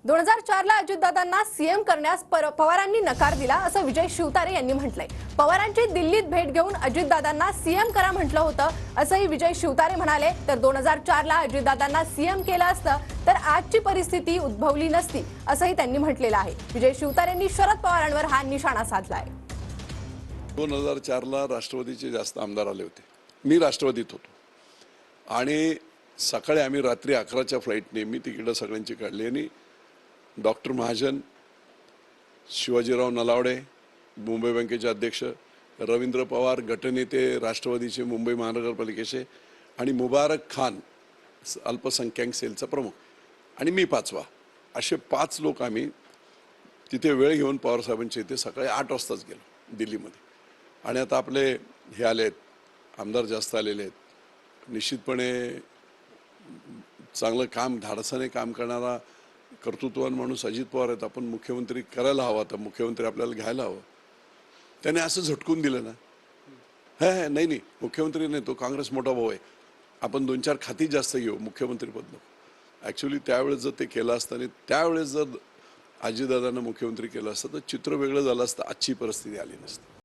2004 ला अजितदादांना सीएम करण्यास पवारांनी नकार दिला असं विजय शिवतारे यांनी म्हटलंय। पवारांची दिल्लीत भेट घेऊन अजितदादांना सीएम करा म्हटलं होतं असंही विजय शिवतारे म्हणाले। तर 2004 ला अजितदादांना सीएम केलं असतं तर आजची परिस्थिती उद्भवली नसती असंही त्यांनी म्हटलेलं आहे। विजय शिवतारेंनी शरद पवारांवर हा निशाणा साधलाय। 2004 ला राष्ट्रवादीचे जास्त आमदार आले होते। मी राष्ट्रवादीत होतो आणि सकाळी आम्ही रात्री 11च्या फ्लाईटने मी तिकीट सगळ्यांची काढली आणि डॉक्टर महाजन, शिवाजीराव नलावडे, मुंबई बँकेचे अध्यक्ष, रवींद्र पवार, गटनेते राष्ट्रवादीचे मुंबई महानगरपालिकेचे आणि मुबारक खान अल्पसंख्याक सेलचा प्रमुख आणि मी 5वा, असे 5 लोक आम्ही तिथे वेळ घेऊन पवार साहेबांच्या इथे सकाळी 8 वाजताच गेलो दिल्लीमध्ये। आणि आता आपले हे आलेत, आमदार जास्त आलेले आहेत। निश्चितपणे चांगलं काम, धाडसाने काम करणारा कर्तृत्ववान माणूस अजित पवार आहेत। आपण मुख्यमंत्री करायला हवा, तर मुख्यमंत्री आपल्याला घ्यायला हवं। त्याने असं झटकून दिलं ना, नाही मुख्यमंत्री नाही, तो काँग्रेस मोठा भाऊ आहे, आपण 2-4 खाती जास्त घेऊ, मुख्यमंत्रीपद नको। ॲक्च्युली त्यावेळेस जर ते केलं असतं आणि त्यावेळेस जर अजितदादांना मुख्यमंत्री केलं असतं तर चित्र वेगळं झालं असतं, आजची परिस्थिती आली नसती।